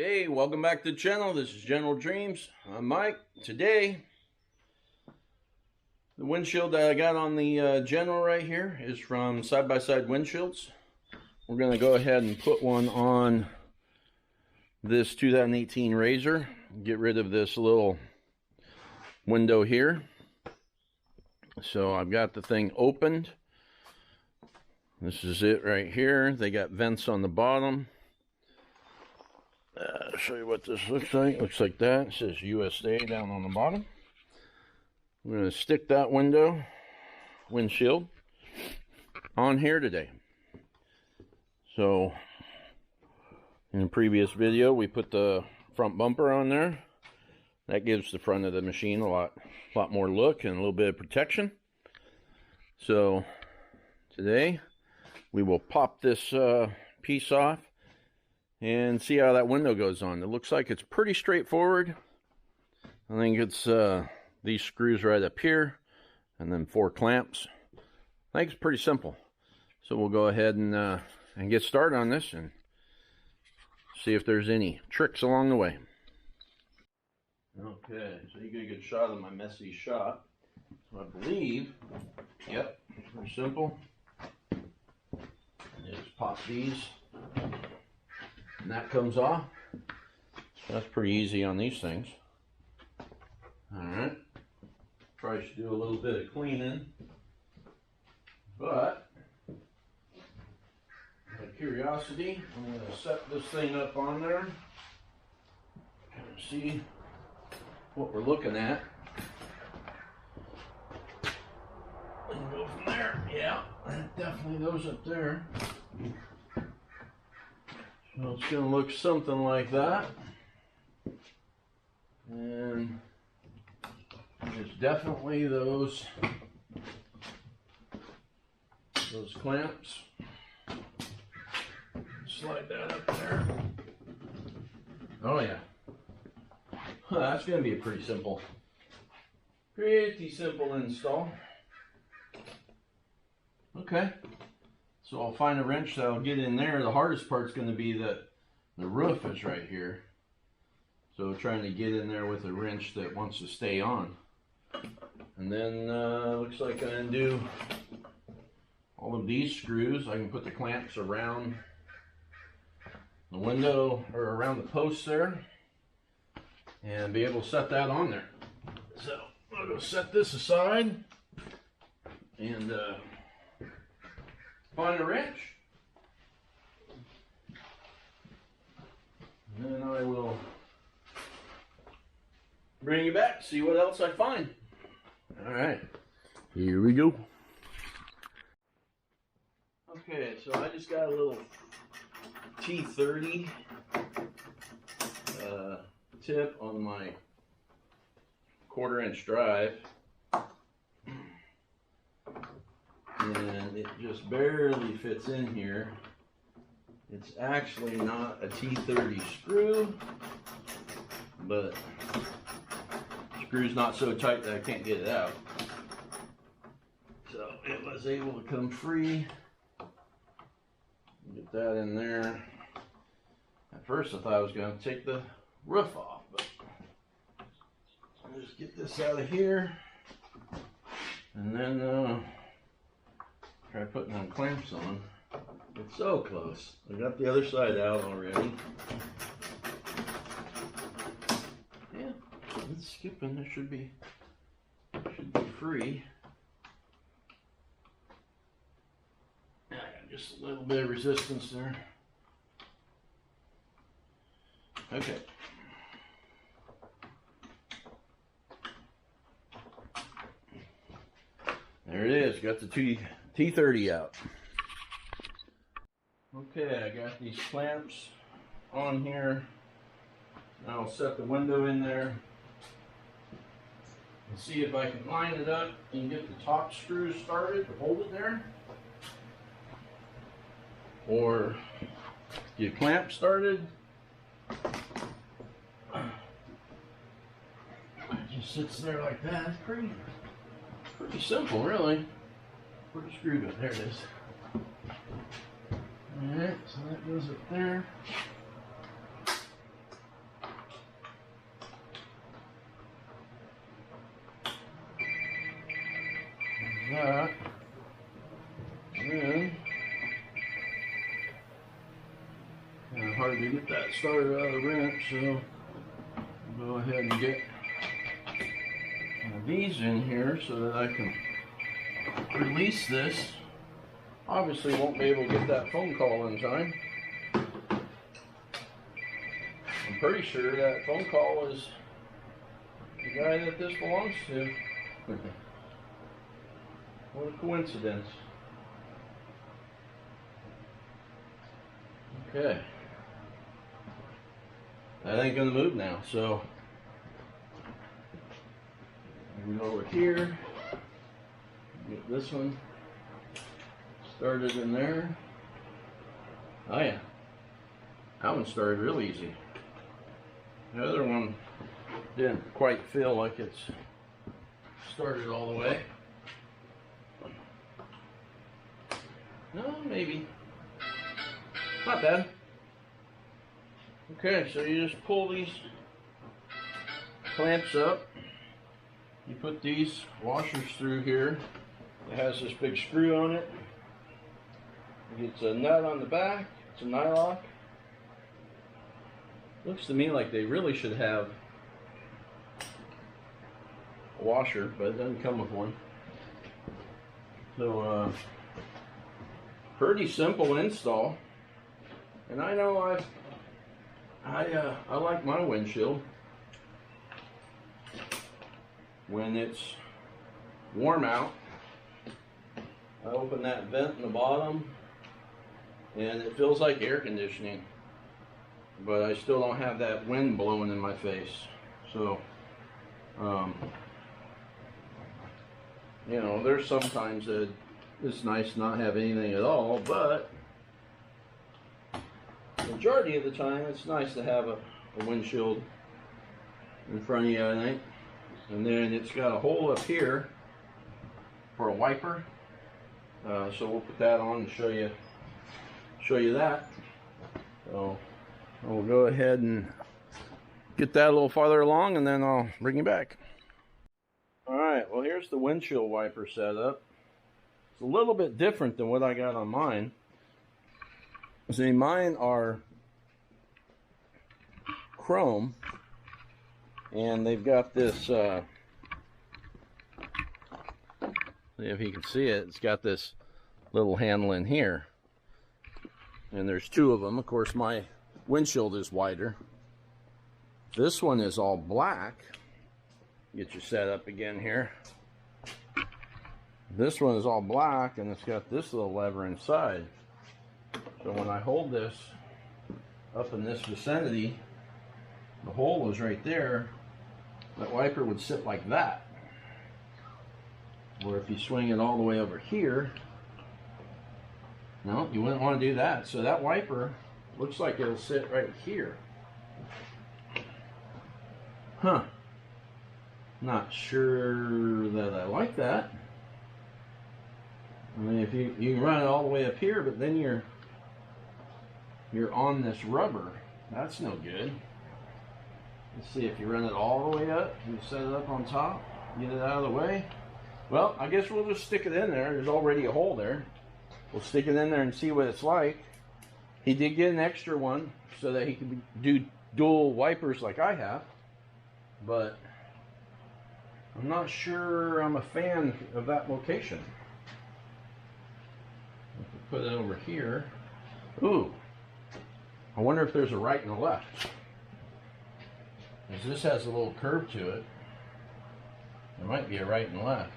Hey, welcome back to the channel. This is General Dreams. I'm Mike. Today, the windshield that I got on the General right here is from Side by Side Windshields. We're going to go ahead and put one on this 2018 RZR. Get rid of this little window here. So I've got the thing opened. This is it right here. They got vents on the bottom. I'll show you what this looks like. Looks like that. It says USA down on the bottom. I'm going to stick that windshield on here today. So in the previous video we put the front bumper on there. That gives the front of the machine a lot more look and a little bit of protection. So today we will pop this piece off and see how that window goes on. It looks like it's pretty straightforward. I think it's these screws right up here and then 4 clamps. I think it's pretty simple. So we'll go ahead and get started on this and see if there's any tricks along the way. Okay, so you get a good shot of my messy shot. So I believe, yep, pretty simple. Just pop these. And that comes off. That's pretty easy on these things. Alright. Probably should do a little bit of cleaning. But, out of curiosity, I'm going to set this thing up on there. Kind of see what we're looking at. And go from there. Yeah, definitely those up there. So it's going to look something like that, and there's definitely those clamps. Slide that up there. Oh yeah, that's going to be a pretty simple install. Okay. So I'll find a wrench that'll get in there. The hardest part's going to be that the roof is right here. So trying to get in there with a wrench that wants to stay on. And then looks like I undo all of these screws. I can put the clamps around the window or around the post there and be able to set that on there. So I'll go set this aside and find a wrench, and then I will bring you back, see what else I find. Alright, here we go. Okay, so I just got a little T30 tip on my 1/4-inch drive. And it just barely fits in here. It's actually not a T30 screw, but the screw's not so tight that I can't get it out. So it was able to come free. Get that in there. At first I thought I was going to take the roof off, but I'll just get this out of here, and then try putting them clamps on. It's so close. I got the other side out already. Yeah, it's skipping. It should be free. I got just a little bit of resistance there. Okay. There it is. Got the T30 out. Okay, I got these clamps on here. Now I'll set the window in there and see if I can line it up and get the top screws started to hold it there. Or get clamp started. It just sits there like that. It's pretty simple, really. Put a screw in. There it is. Alright, so that goes up there. hard to get that started out of the wrench, so I'll go ahead and get these in here so that I can release this. Obviously won't be able to get that phone call in time. I'm pretty sure that phone call is the guy that this belongs to. What a coincidence. Okay. That ain't gonna move now, so we go over here, get this one started in there. Oh yeah, that one started real easy. The other one didn't quite feel like it's started all the way. No, maybe. Not bad. Okay, so you just pull these clamps up. You put these washers through here. It has this big screw on it. It's a nut on the back. It's a nylock. Looks to me like they really should have a washer, but it doesn't come with one. So, pretty simple install. And I know I like my windshield when it's warm out. I open that vent in the bottom and it feels like air conditioning, but I still don't have that wind blowing in my face. So you know, there's sometimes that it's nice to not have anything at all, but majority of the time it's nice to have a windshield in front of you, I think. And then it's got a hole up here for a wiper, so we'll put that on and show you that. So we'll go ahead and get that a little farther along, and then I'll bring you back. Alright, well, here's the windshield wiper setup. It's a little bit different than what I got on mine. See, mine are chrome, and they've got this, see if you can see it, it's got this little handle in here. And there's two of them. Of course, my windshield is wider. This one is all black. Get you set up again here. This one is all black, and it's got this little lever inside. So when I hold this up in this vicinity, the hole is right there. That wiper would sit like that. Or if you swing it all the way over here, no, you wouldn't want to do that. So that wiper looks like it'll sit right here. Huh. Not sure that I like that. I mean, if you can run it all the way up here, but then you're on this rubber. That's no good. Let's see if you run it all the way up. You set it up on top, get it out of the way. Well, I guess we'll just stick it in there. There's already a hole there. We'll stick it in there and see what it's like. He did get an extra one so that he could do dual wipers like I have, but I'm not sure I'm a fan of that location. Put it over here. Ooh, I wonder if there's a right and a left. Because this has a little curve to it. There might be a right and left.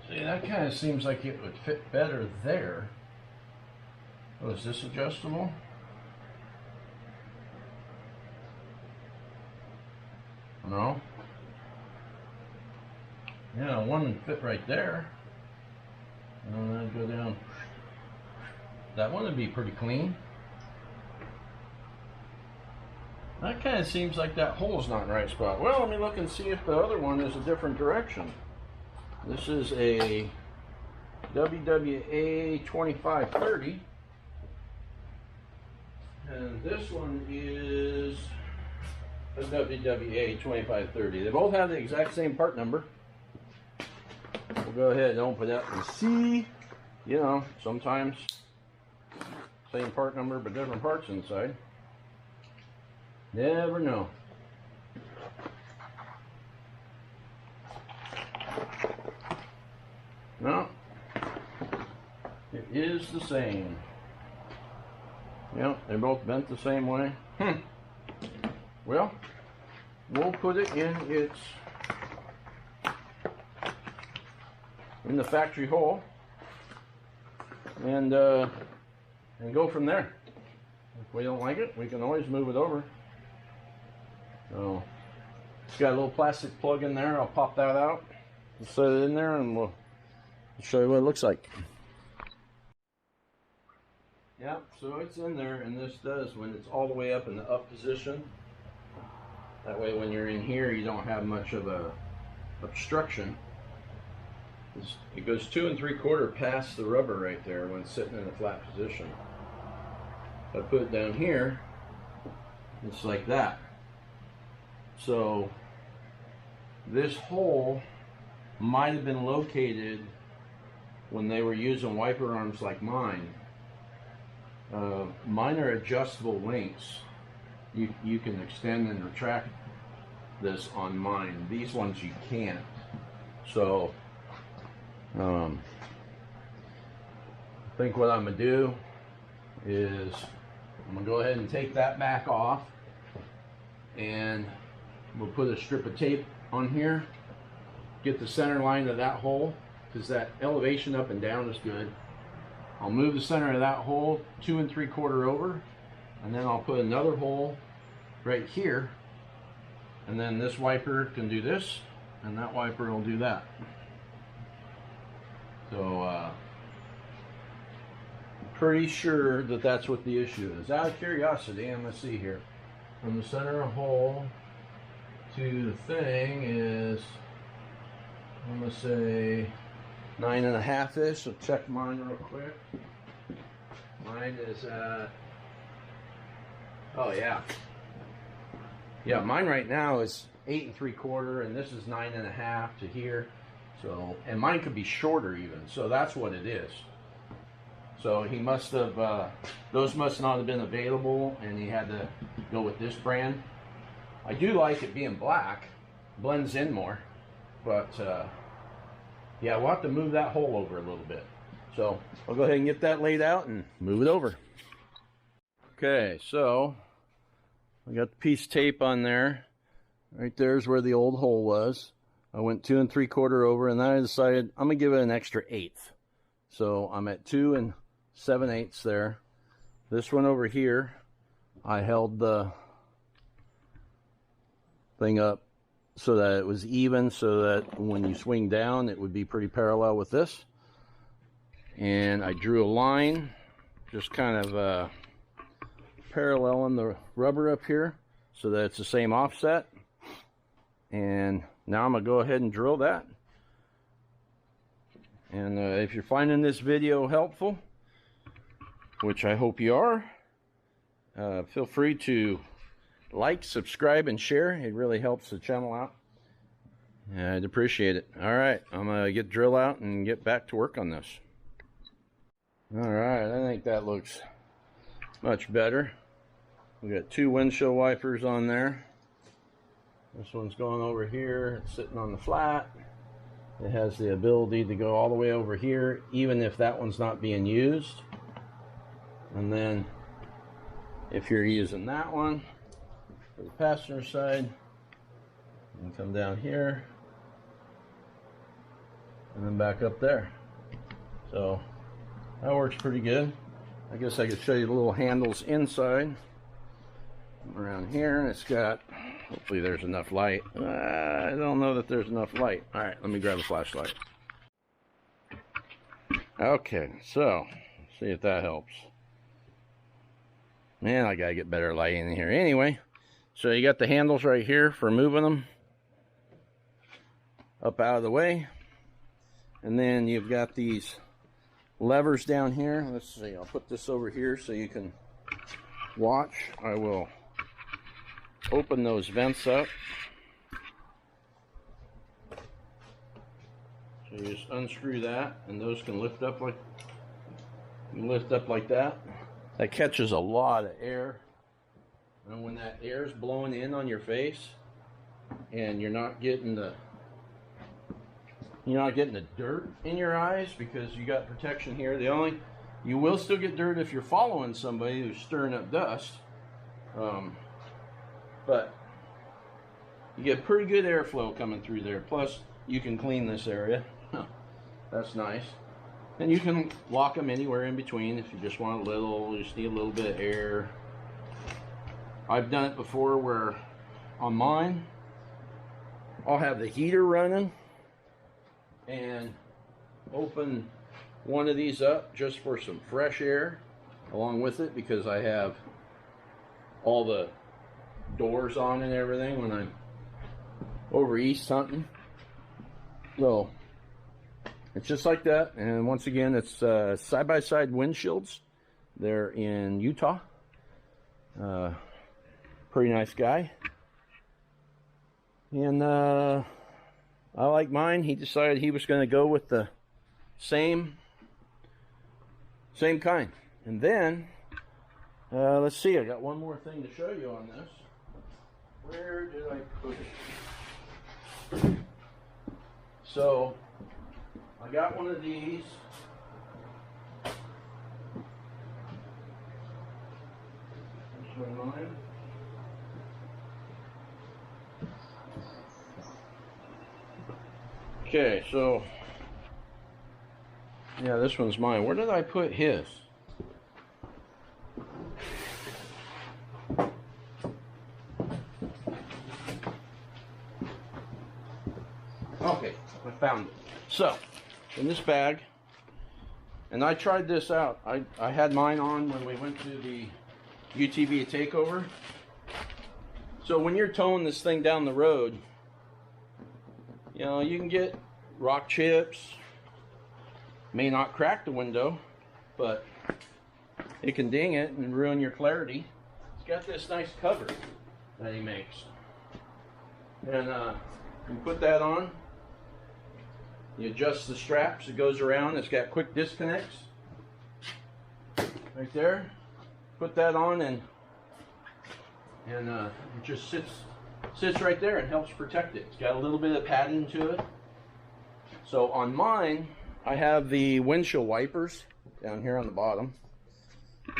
See, that kind of seems like it would fit better there. Oh, is this adjustable? No. Yeah, one would fit right there. And then go down. That one would be pretty clean. That kind of seems like that hole's not in the right spot. Well, let me look and see if the other one is a different direction. This is a WWA 2530. And this one is a WWA 2530. They both have the exact same part number. We'll go ahead and open it up and see. You know, sometimes Same part number, but different parts inside. Never know. No, it is the same. Yep, they're both bent the same way. Well, we'll put it in the factory hole and go from there. If we don't like it, we can always move it over. So it's got a little plastic plug in there. I'll pop that out, set it in there, and we'll show you what it looks like. Yeah, so it's in there, and this does, when it's all the way up in the up position, that way when you're in here you don't have much of a obstruction. It goes 2 3/4 past the rubber right there when it's sitting in a flat position. If I put it down here, it's like that. So this hole might have been located when they were using wiper arms like mine. Mine are adjustable links. You can extend and retract this on mine. These ones you can't. So I think what I'm gonna do is I'm gonna go ahead and take that back off, and we'll put a strip of tape on here, get the center line of that hole, because that elevation up and down is good. I'll move the center of that hole 2 3/4 over, and then I'll put another hole right here, and then this wiper can do this, and that wiper will do that. So I'm pretty sure that that's what the issue is. Out of curiosity, I'm going to see here. From the center hole to the thing is, I'm going to say 9.5-ish. So check mine real quick. Mine is at, oh yeah. Yeah, mine right now is 8 3/4, and this is 9.5 to here. So, and mine could be shorter even. So that's what it is. So he must have, those must not have been available, and he had to go with this brand. I do like it being black, blends in more, but yeah, we'll have to move that hole over a little bit. So I'll go ahead and get that laid out and move it over. Okay, so I got the piece of tape on there. Right there's where the old hole was. I went 2 3/4 over, and then I decided I'm gonna give it an extra 1/8. So I'm at 2 7/8 there. This one over here, I held the thing up so that it was even, so that when you swing down, it would be pretty parallel with this. And I drew a line, just kind of paralleling the rubber up here, so that it's the same offset. And now I'm gonna go ahead and drill that. And if you're finding this video helpful, which I hope you are, feel free to like, subscribe, and share. It really helps the channel out. I'd appreciate it. All right, I'm gonna get drill out and get back to work on this. All right, I think that looks much better. We got 2 windshield wipers on there. This one's going over here. It's sitting on the flat. It has the ability to go all the way over here, even if that one's not being used. And then if you're using that one for the passenger side, you can come down here and then back up there. So that works pretty good. I guess I could show you the little handles inside. Around here, and it's got, hopefully there's enough light. I don't know that there's enough light. All right, let me grab a flashlight. Okay, so see if that helps. Man, I gotta get better light in here. Anyway, so you got the handles right here for moving them up out of the way, and then you've got these levers down here. Let's see, I'll put this over here so you can watch. I will open those vents up. So you just unscrew that, and those can lift up like that. that catches a lot of air. And when that air is blowing in on your face and you're not getting the dirt in your eyes because you got protection here. You will still get dirt if you're following somebody who's stirring up dust. But you get pretty good airflow coming through there. Plus, you can clean this area. That's nice. And you can lock them anywhere in between if you just want you just need a little bit of air. I've done it before where on mine, I'll have the heater running and open one of these up just for some fresh air along with it, because I have all the doors on and everything when I'm over east hunting. So it's just like that. And once again, it's side-by-side windshields. They're in Utah. Pretty nice guy. And I like mine. He decided he was going to go with the same kind. And then let's see, I got one more thing to show you on this. Where did I put it? So I got one of these. This one mine. Okay, so yeah, this one's mine. Where did I put his? Okay, I found it. So, in this bag, and I tried this out. I had mine on when we went to the UTV takeover. So when you're towing this thing down the road, you know, you can get rock chips. May not crack the window, but it can ding it and ruin your clarity. It's got this nice cover that he makes. And you put that on. You adjust the straps, it goes around. It's got quick disconnects right there. Put that on and it just sits right there and helps protect it. It's got a little bit of padding to it. So on mine, I have the windshield wipers down here on the bottom.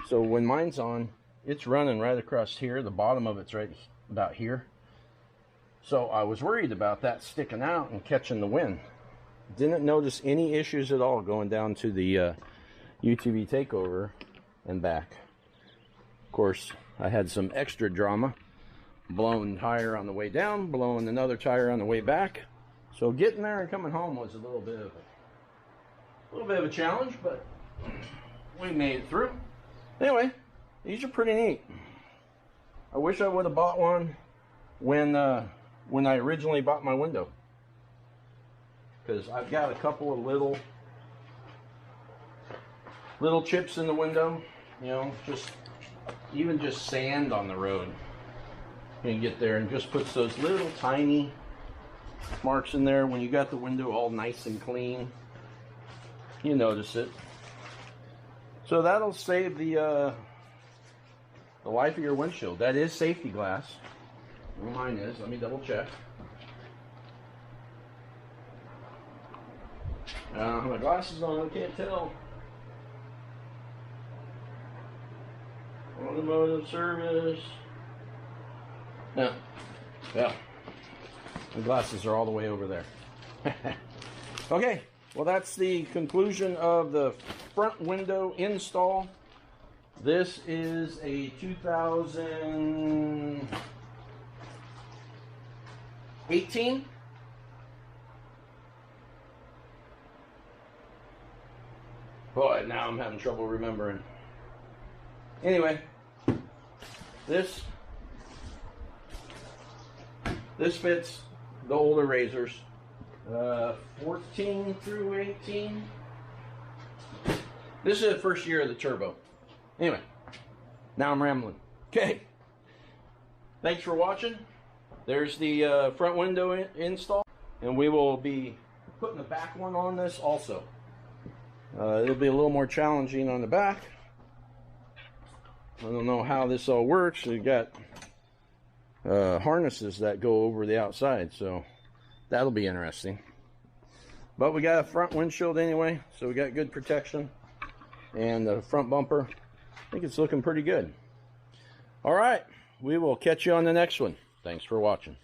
So when mine's on, it's running right across here. The bottom of it's right about here. So I was worried about that sticking out and catching the wind. Didn't notice any issues at all going down to the UTV takeover and back. Of course, I had some extra drama. Blowing tire on the way down, blowing another tire on the way back. So getting there and coming home was a little bit of a challenge, but we made it through. Anyway, these are pretty neat. I wish I would have bought one when I originally bought my window, because I've got a couple of little chips in the window, you know, even just sand on the road. You can get there and just puts those little tiny marks in there. When you got the window all nice and clean, you notice it. So that'll save the life of your windshield. That is safety glass. Well, mine is. Let me double check. I don't have my glasses on, I can't tell. Automotive service. No. Yeah. The glasses are all the way over there. Okay. Well, that's the conclusion of the front window install. This is a 2018. Boy, now I'm having trouble remembering. Anyway, this fits the older RZRs, 14 through 18. This is the first year of the Turbo. Anyway, now I'm rambling. Okay, thanks for watching. There's the front window install, and we will be putting the back one on this also. It'll be a little more challenging on the back, I don't know how this all works. We got harnesses that go over the outside, so that'll be interesting. But we got a front windshield anyway, so we got good protection. And the front bumper, I think it's looking pretty good. All right, we will catch you on the next one. Thanks for watching.